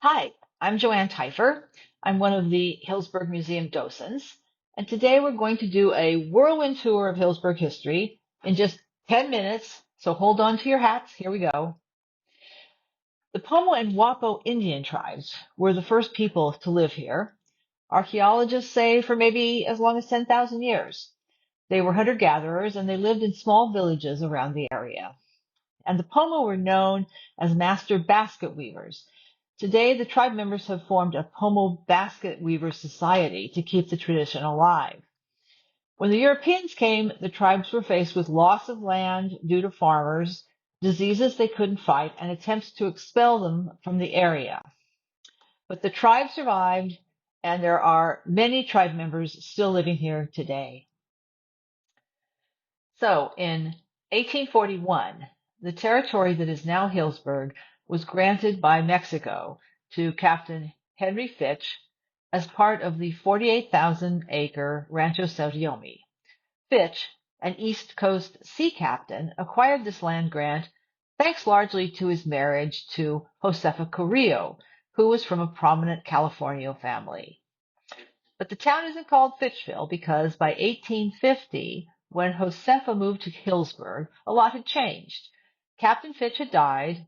Hi, I'm Joanne Taeuffer. I'm one of the Healdsburg Museum docents, and today we're going to do a whirlwind tour of Healdsburg history in just 10 minutes, so hold on to your hats. Here we go. The Pomo and Wapo Indian tribes were the first people to live here. Archaeologists say for maybe as long as 10,000 years. They were hunter-gatherers and they lived in small villages around the area. And the Pomo were known as master basket weavers. Today, the tribe members have formed a Pomo basket weaver society to keep the tradition alive. When the Europeans came, the tribes were faced with loss of land due to farmers, diseases they couldn't fight, and attempts to expel them from the area. But the tribe survived, and there are many tribe members still living here today. So, in 1841, the territory that is now Healdsburg was granted by Mexico to Captain Henry Fitch as part of the 48,000-acre Rancho Saudiomi. Fitch, an East Coast sea captain, acquired this land grant thanks largely to his marriage to Josefa Carrillo, who was from a prominent California family. But the town isn't called Fitchville because by 1850, when Josefa moved to Healdsburg, a lot had changed. Captain Fitch had died,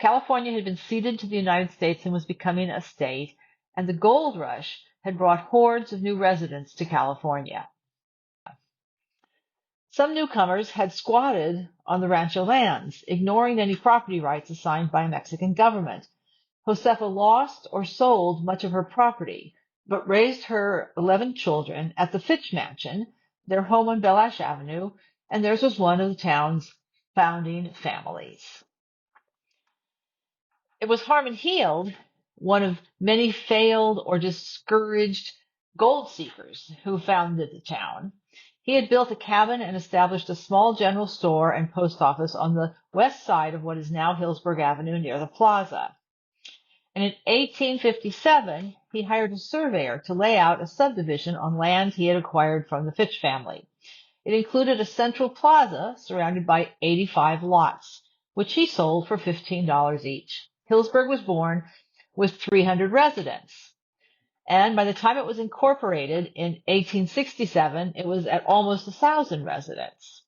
California had been ceded to the United States and was becoming a state, and the gold rush had brought hordes of new residents to California. Some newcomers had squatted on the rancho lands, ignoring any property rights assigned by Mexican government. Josefa lost or sold much of her property, but raised her 11 children at the Fitch Mansion, their home on Bell Ash Avenue, and theirs was one of the town's founding families. It was Harmon Heald, one of many failed or discouraged gold seekers who founded the town. He had built a cabin and established a small general store and post office on the west side of what is now Healdsburg Avenue near the plaza. And in 1857, he hired a surveyor to lay out a subdivision on land he had acquired from the Fitch family. It included a central plaza surrounded by 85 lots, which he sold for $15 each. Healdsburg was born with 300 residents. And by the time it was incorporated in 1867, it was at almost 1,000 residents.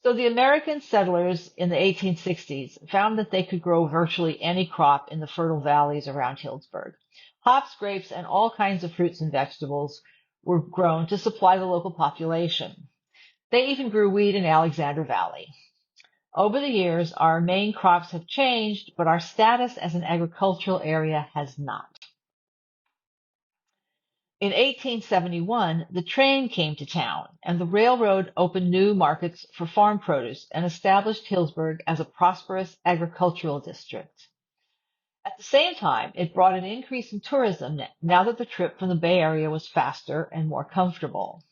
So the American settlers in the 1860s found that they could grow virtually any crop in the fertile valleys around Healdsburg. Hops, grapes, and all kinds of fruits and vegetables were grown to supply the local population. They even grew wheat in Alexander Valley. Over the years, our main crops have changed, but our status as an agricultural area has not. In 1871, the train came to town, and the railroad opened new markets for farm produce and established Healdsburg as a prosperous agricultural district. At the same time, it brought an increase in tourism now that the trip from the Bay Area was faster and more comfortable.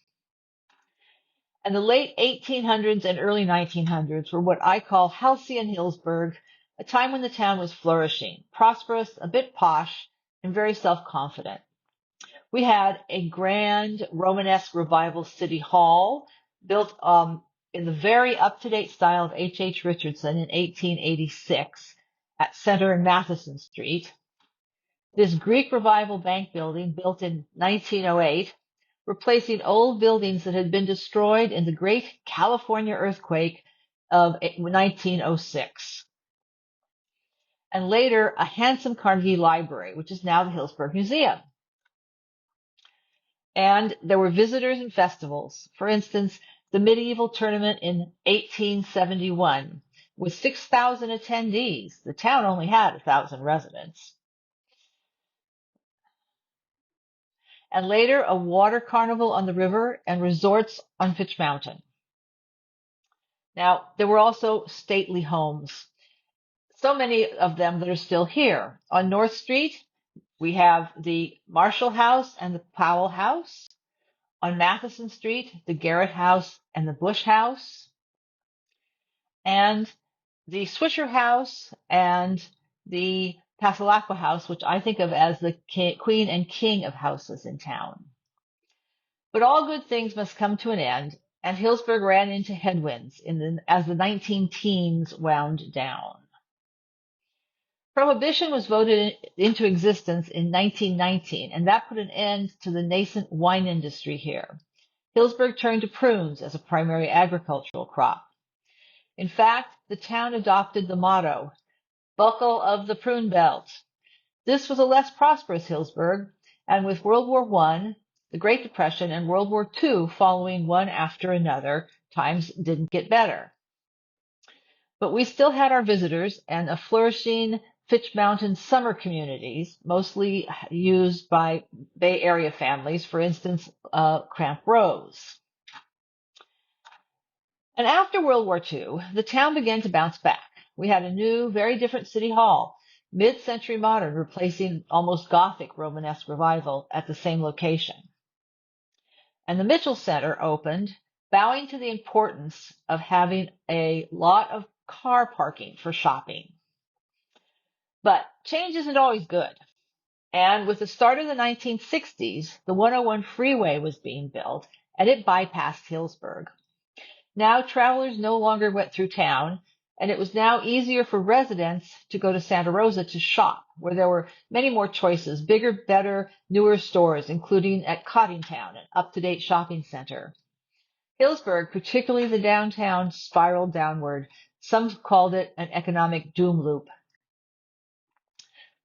And the late 1800s and early 1900s were what I call halcyon Healdsburg, a time when the town was flourishing, prosperous, a bit posh, and very self-confident. We had a grand Romanesque revival city hall built in the very up-to-date style of H. Richardson in 1886 at Center and Matheson Street. This Greek revival bank building built in 1908, replacing old buildings that had been destroyed in the Great California earthquake of 1906. And later, a handsome Carnegie Library, which is now the Healdsburg Museum. And there were visitors and festivals. For instance, the medieval tournament in 1871 with 6,000 attendees. The town only had 1,000 residents. And later, a water carnival on the river and resorts on Fitch Mountain. Now, there were also stately homes. So many of them that are still here. On North Street, we have the Marshall House and the Powell House. On Matheson Street, the Garrett House and the Bush House, and the Swisher House and the Passalaqua House, which I think of as the queen and king of houses in town. But all good things must come to an end, and Healdsburg ran into headwinds as the 19 teens wound down. Prohibition was voted into existence in 1919, and that put an end to the nascent wine industry here. Healdsburg turned to prunes as a primary agricultural crop. In fact, the town adopted the motto, Buckle of the Prune Belt. This was a less prosperous Healdsburg, and with World War I, the Great Depression, and World War II following one after another, times didn't get better. But we still had our visitors and a flourishing Fitch Mountain summer communities, mostly used by Bay Area families, for instance, Cramp Rose. And after World War II, the town began to bounce back. We had a new, very different city hall, mid-century modern, replacing almost Gothic Romanesque revival at the same location. And the Mitchell Center opened, bowing to the importance of having a lot of car parking for shopping. But change isn't always good. And with the start of the 1960s, the 101 freeway was being built, and it bypassed Healdsburg. Now travelers no longer went through town, and it was now easier for residents to go to Santa Rosa to shop, where there were many more choices, bigger, better, newer stores, including at Coddingtown, an up-to-date shopping center. Healdsburg, particularly the downtown, spiraled downward. Some called it an economic doom loop.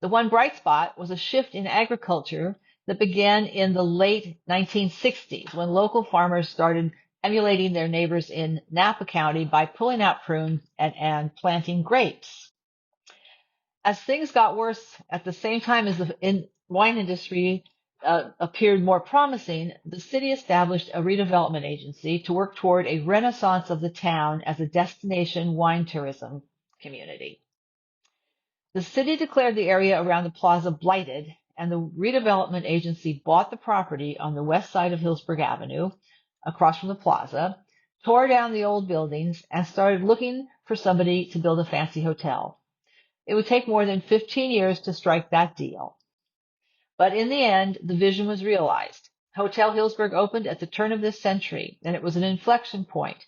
The one bright spot was a shift in agriculture that began in the late 1960s when local farmers started emulating their neighbors in Napa County by pulling out prunes and planting grapes. As things got worse at the same time as the wine industry appeared more promising, the city established a redevelopment agency to work toward a renaissance of the town as a destination wine tourism community. The city declared the area around the plaza blighted, and the redevelopment agency bought the property on the west side of Healdsburg Avenue, across from the plaza, tore down the old buildings, and started looking for somebody to build a fancy hotel. It would take more than 15 years to strike that deal. But in the end, the vision was realized. Hotel Healdsburg opened at the turn of this century, and it was an inflection point.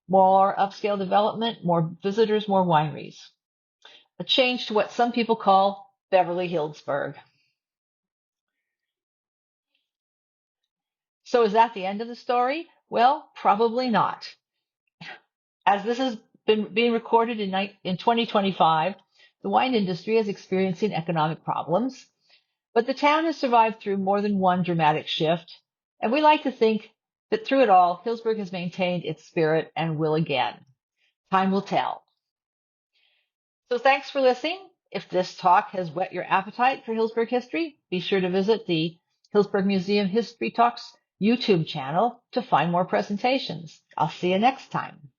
More upscale development, more visitors, more wineries. A change to what some people call Beverly Healdsburg. So is that the end of the story? Well, probably not. As this has been being recorded in 2025, the wine industry is experiencing economic problems, but the town has survived through more than one dramatic shift, and we like to think that through it all, Healdsburg has maintained its spirit and will again. Time will tell. So thanks for listening. If this talk has whet your appetite for Healdsburg history, be sure to visit the Healdsburg Museum History Talks YouTube channel to find more presentations. I'll see you next time.